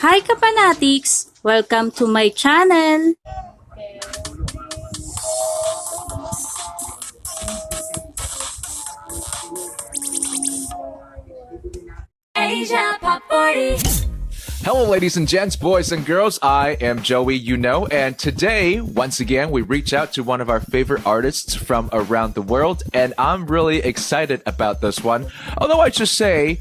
Hi Kapanatics! Welcome to my channel! Asia Pop 40. Hello, ladies and gents, boys and girls. I am Joey, and today, once again, we reach out to one of our favorite artists from around the world, and I'm really excited about this one. Although I should say,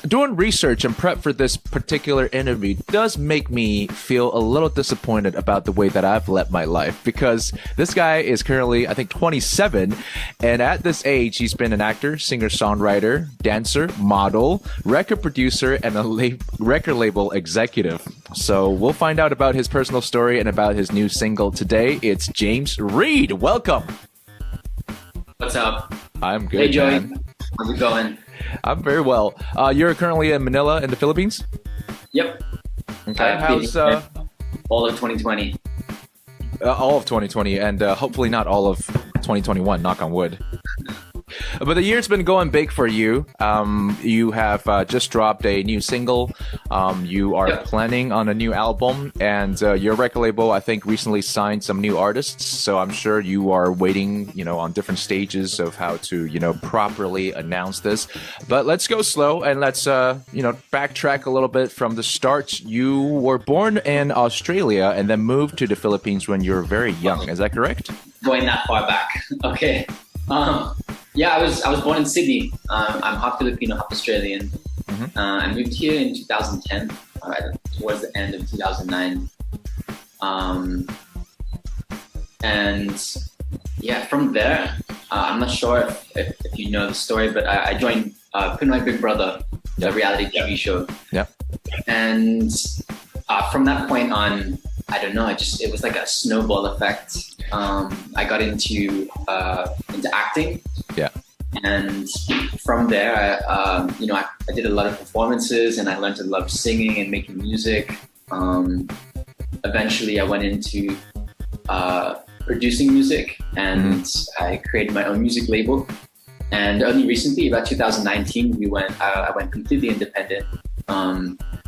doing research and prep for this particular interview does make me feel a little disappointed about the way that I've led my life, because this guy is currently, I think, 27, and at this age, he's been an actor, singer-songwriter, dancer, model, record producer, and a record label executive. So we'll find out about his personal story and about his new single today. It's James Reid. Welcome. What's up? I'm good, Hey, Joey. man. How's it going? I'm very well. You're currently in Manila in the Philippines? Yep. Okay. I've been How's here all of 2020. all of 2020 and hopefully not all of 2021, knock on wood. But the year's been going big for you. You have just dropped a new single. You are planning on a new album, and your record label, I think, recently signed some new artists. So I'm sure you are waiting, on different stages of how to, properly announce this. But let's go slow and let's, backtrack a little bit from the start. You were born in Australia and then moved to the Philippines when you were very young. Is that correct? Going that far back. Okay. Yeah, I was born in Sydney. I'm half Filipino, half Australian. I moved here in 2010, towards the end of 2009. And yeah, from there, I'm not sure if you know the story, but I joined Pinoy Big Brother, the reality TV show. Yeah. And from that point on, I don't know, it was like a snowball effect. I got into acting. Yeah. And from there, I did a lot of performances, and I learned to love singing and making music. Eventually, I went into producing music, and I created my own music label. And only recently, about 2019, I went completely independent.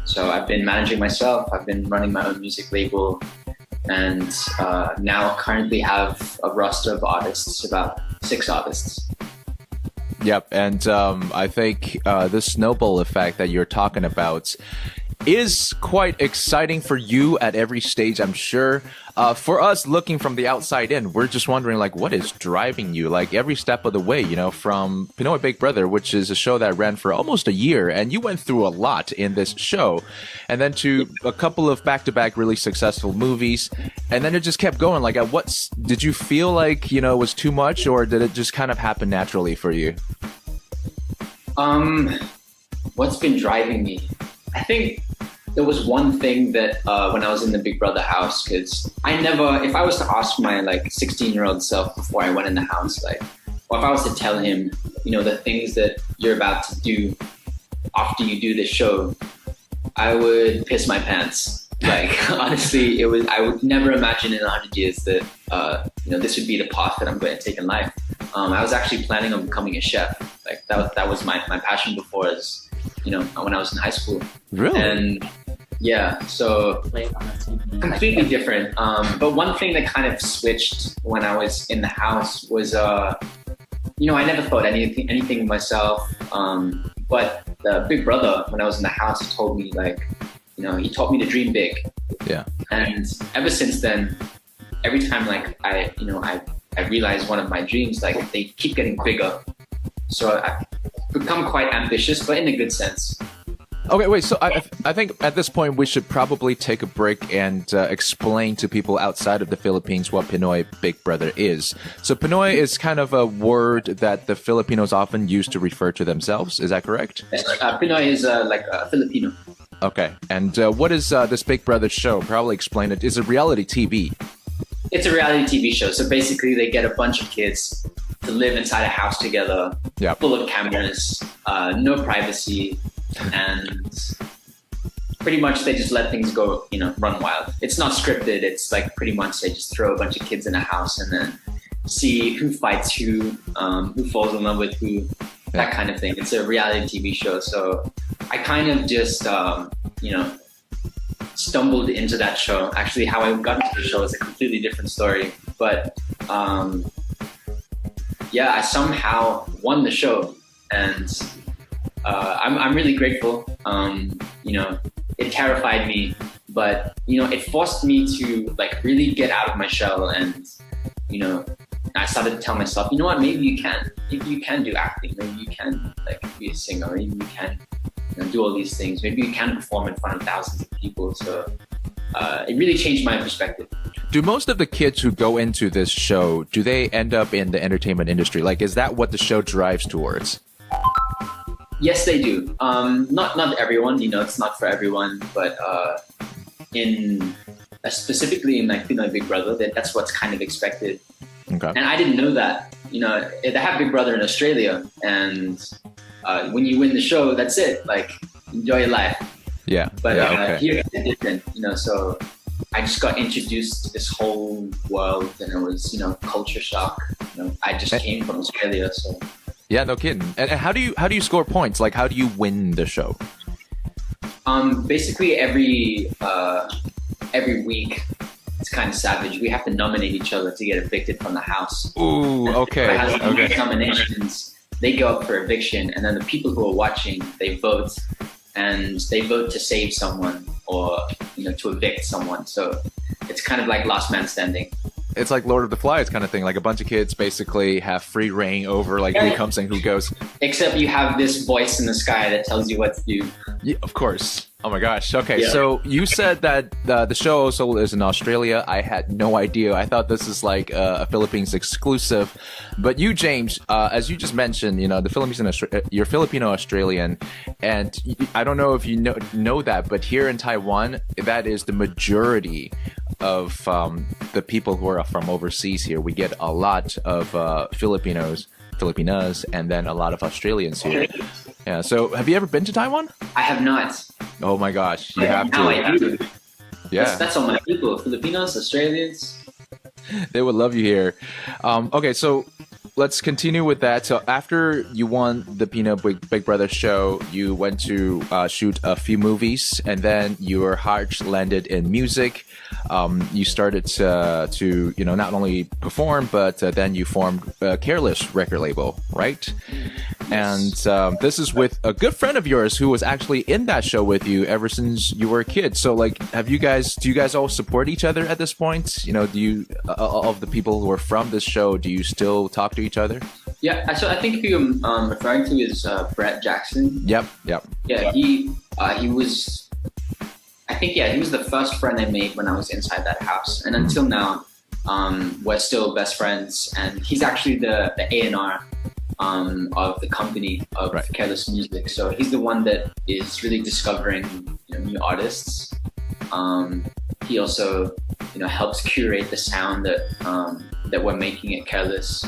So I've been managing myself. I've been running my own music label, and now currently have a roster of artists, about 6 artists. Yep, and I think the snowball effect that you're talking about is quite exciting for you at every stage, I'm sure. For us looking from the outside in, we're just wondering, what is driving you, every step of the way, from Pinoy Big Brother, which is a show that ran for almost a year, and you went through a lot in this show, and then to a couple of back-to-back really successful movies, and then it just kept going. Did you feel like, it was too much, or did it just kind of happen naturally for you? What's been driving me? I think there was one thing that when I was in the Big Brother house, because if I was to ask my 16-year-old self before I went in the house, or if I was to tell him, the things that you're about to do after you do this show, I would piss my pants. Honestly, I would never imagine in 100 years that, this would be the path that I'm going to take in life. I was actually planning on becoming a chef. That was my passion before, when I was in high school. Really? And yeah, so completely different. But one thing that kind of switched when I was in the house was, I never thought anything of myself. But the Big Brother, when I was in the house, told me he taught me to dream big. Yeah. And ever since then, every time I realize one of my dreams, they keep getting bigger. So I've become quite ambitious, but in a good sense. Okay, wait, so I think at this point we should probably take a break and explain to people outside of the Philippines what Pinoy Big Brother is. So Pinoy is kind of a word that the Filipinos often use to refer to themselves, is that correct? Pinoy is Filipino. Okay, and what is this Big Brother show? Probably explain it. It's a reality TV. It's a reality TV show. So basically they get a bunch of kids to live inside a house together, full of cameras, no privacy, and pretty much they just let things go, run wild. It's not scripted. It's pretty much they just throw a bunch of kids in a house and then see who fights who falls in love with who, that kind of thing. It's a reality TV show. So I kind of just stumbled into that show. Actually, how I got into the show is a completely different story. But I somehow won the show, and I'm really grateful. It terrified me, but it forced me to like really get out of my shell, and I started to tell myself, you know what, maybe you can do acting, maybe you can like be a singer, maybe you can do all these things, maybe you can perform in front of thousands of people. So it really changed my perspective. Do most of the kids who go into this show, do they end up in the entertainment industry? Like, is that what the show drives towards? Yes, they do. Not everyone, it's not for everyone, but specifically in like Big Brother, that's what's kind of expected. Okay. And I didn't know that. They have Big Brother in Australia, and when you win the show, that's it. Like, enjoy your life. Yeah. But okay. here it's different, so I just got introduced to this whole world, and it was, culture shock. I just came from Australia, so. Yeah, no kidding. And how do you score points? Like, how do you win the show? Basically every week, it's kind of savage. We have to nominate each other to get evicted from the house. Ooh, okay. It has Okay. nominations. They go up for eviction, and then the people who are watching, they vote, and they vote to save someone or to evict someone. So it's kind of like last man standing. It's like Lord of the Flies kind of thing. Like a bunch of kids basically have free reign over like who comes and who goes. Except you have this voice in the sky that tells you what to do. Yeah, of course. Oh my gosh. Okay, Yeah. So you said that the show also is in Australia. I had no idea. I thought this is like a Philippines exclusive. But you, James, as you just mentioned, the Philippines and you're Filipino-Australian, and I don't know if you know that, but here in Taiwan, that is the majority of the people who are from overseas here. We get a lot of Filipinas, and then a lot of Australians here. Yeah. So have you ever been to Taiwan? I have not. Oh my gosh, you have Now to. I do. Yeah, That's all my people. Filipinos, Australians. they would love you here. Okay, so let's continue with that. So after you won the Big Brother show, you went to shoot a few movies, and then your heart landed in music. You started to not only perform, but then you formed Careless record label, right? And this is with a good friend of yours who was actually in that show with you ever since you were a kid. So like, do you guys all support each other at this point? Do you of the people who are from this show, do you still talk to each other? Yeah, so I think who you're referring to is Bret Jackson. Yep. Yeah, he was. I think he was the first friend I made when I was inside that house, and until now, we're still best friends. And he's actually the A&R of the company of Careless Music. So he's the one that is really discovering new artists. He also helps curate the sound that we're making at Careless.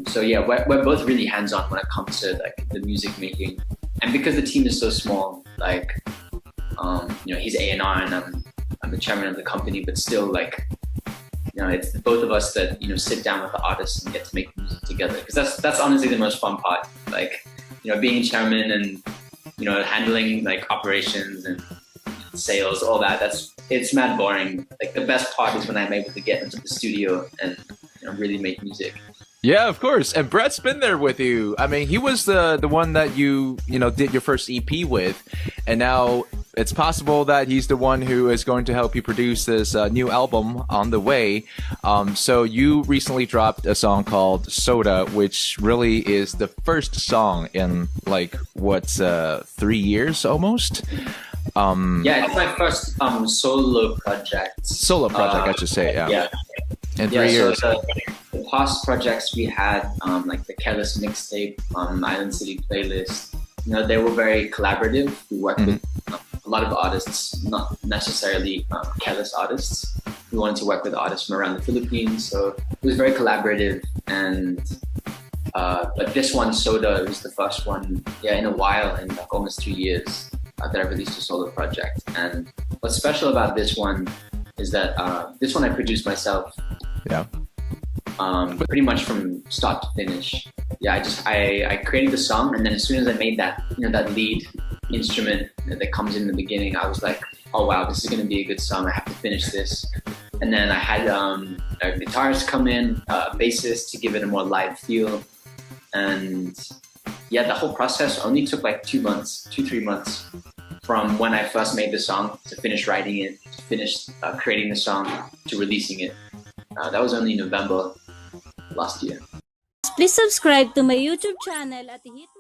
So yeah, we're both really hands-on when it comes to like the music making, and because the team is so small, like he's A&R and I'm the chairman of the company, but still like it's both of us that sit down with the artists and get to make music together, because that's honestly the most fun part. Like being chairman and handling like operations and sales, all that. It's mad boring. Like the best part is when I'm able to get into the studio and really make music. Yeah, of course. And Bret's been there with you. I mean, he was the one that you did your first EP with, and now it's possible that he's the one who is going to help you produce this new album on the way. So you recently dropped a song called Soda, which really is the first song in like 3 years almost. Yeah, it's my first solo project. I should say. Yeah. In 3 years. So the past projects we had, like the Careless mixtape, Island City playlist, they were very collaborative. We worked with a lot of artists, not necessarily Careless artists. We wanted to work with artists from around the Philippines, so it was very collaborative. And but this one, Soda, was the first one, in a while, in like almost 2 years, that I released a solo project. And what's special about this one is that this one I produced myself. Yeah. Pretty much from start to finish. Yeah, I created the song, and then as soon as I made that that lead, instrument that comes in the beginning, I was like, oh wow, this is going to be a good song. I have to finish this. And then I had a guitarist come in, a bassist to give it a more live feel. And yeah, the whole process only took like 3 months from when I first made the song to finish writing it, to finish creating the song, to releasing it. That was only November last year. Please subscribe to my YouTube channel at hit